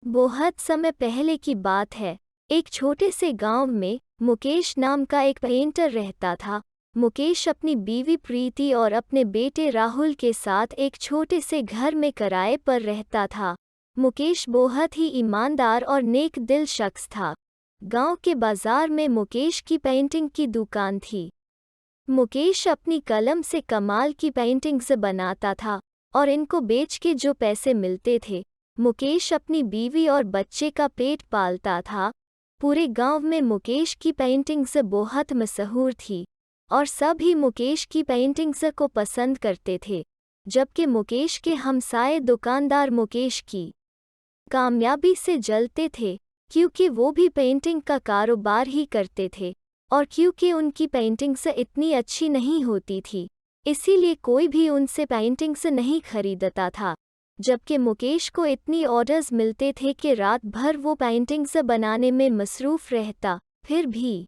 बहुत समय पहले की बात है। एक छोटे से गांव में मुकेश नाम का एक पेंटर रहता था। मुकेश अपनी बीवी प्रीति और अपने बेटे राहुल के साथ एक छोटे से घर में किराए पर रहता था। मुकेश बहुत ही ईमानदार और नेक दिल शख्स था। गांव के बाजार में मुकेश की पेंटिंग की दुकान थी। मुकेश अपनी कलम से कमाल की पेंटिंग्स बनाता था और इनको बेच के जो पैसे मिलते थे, मुकेश अपनी बीवी और बच्चे का पेट पालता था। पूरे गांव में मुकेश की पेंटिंग्स बहुत मशहूर थी और सभी मुकेश की पेंटिंग्स को पसंद करते थे, जबकि मुकेश के हमसाए दुकानदार मुकेश की कामयाबी से जलते थे, क्योंकि वो भी पेंटिंग का कारोबार ही करते थे और क्योंकि उनकी पेंटिंग्स इतनी अच्छी नहीं होती थी, इसीलिए कोई भी उनसे पेंटिंग्स नहीं खरीदता था। जबकि मुकेश को इतनी ऑर्डर्स मिलते थे कि रात भर वो पेंटिंग्स बनाने में मसरूफ़ रहता, फिर भी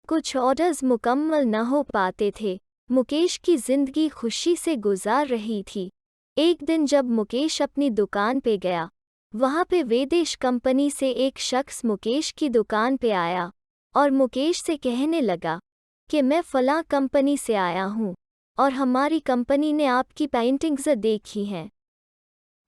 कुछ ऑर्डर्स मुकम्मल न हो पाते थे। मुकेश की ज़िंदगी खुशी से गुजार रही थी। एक दिन जब मुकेश अपनी दुकान पे गया, वहाँ पे वेदेश कंपनी से एक शख्स मुकेश की दुकान पे आया और मुकेश से कहने लगा कि मैं फ़लाँ कंपनी से आया हूँ और हमारी कंपनी ने आपकी पेंटिंग्स देखी हैं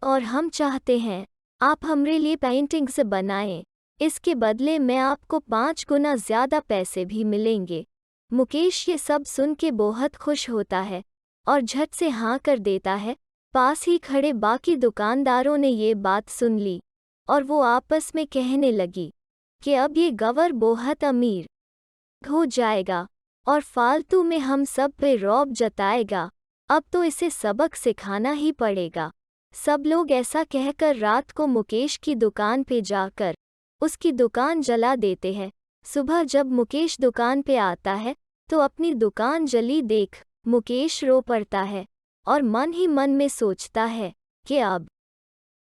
और हम चाहते हैं आप हमरे लिए पेंटिंग्स बनाएं। इसके बदले में आपको 5 गुना ज़्यादा पैसे भी मिलेंगे। मुकेश ये सब सुन के बहुत खुश होता है और झट से हाँ कर देता है। पास ही खड़े बाकी दुकानदारों ने ये बात सुन ली और वो आपस में कहने लगी कि अब ये गवर बहुत अमीर हो जाएगा और फालतू में हम सब पे रौब जताएगा। अब तो इसे सबक सिखाना ही पड़ेगा। सब लोग ऐसा कहकर रात को मुकेश की दुकान पे जाकर उसकी दुकान जला देते हैं। सुबह जब मुकेश दुकान पे आता है तो अपनी दुकान जली देख मुकेश रो पड़ता है और मन ही मन में सोचता है कि अब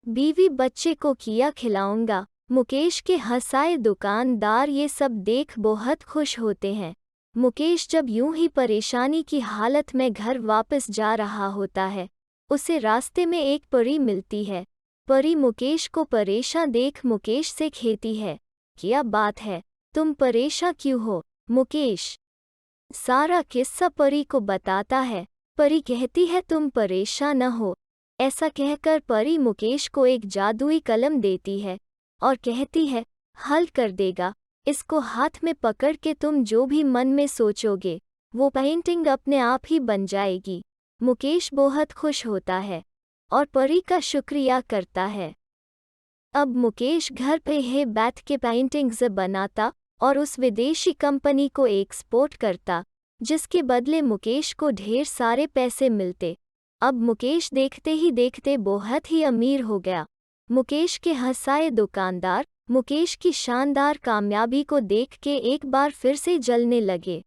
बीवी बच्चे को किया खिलाऊंगा। मुकेश के हंसाए दुकानदार ये सब देख बहुत खुश होते हैं। मुकेश जब यूं ही परेशानी की हालत में घर वापस जा रहा होता है, उसे रास्ते में एक परी मिलती है। परी मुकेश को परेशान देख मुकेश से कहती है, क्या बात है, तुम परेशान क्यों हो? मुकेश सारा किस्सा परी को बताता है। परी कहती है, तुम परेशान न हो। ऐसा कहकर परी मुकेश को एक जादुई कलम देती है और कहती है, हल कर देगा। इसको हाथ में पकड़ के तुम जो भी मन में सोचोगे वो पेंटिंग अपने आप ही बन जाएगी। मुकेश बहुत खुश होता है और परी का शुक्रिया करता है। अब मुकेश घर पे ही बैठ के पेंटिंग्स बनाता और उस विदेशी कंपनी को एक्सपोर्ट करता, जिसके बदले मुकेश को ढेर सारे पैसे मिलते। अब मुकेश देखते ही देखते बहुत ही अमीर हो गया। मुकेश के हंसाए दुकानदार मुकेश की शानदार कामयाबी को देख के एक बार फिर से जलने लगे।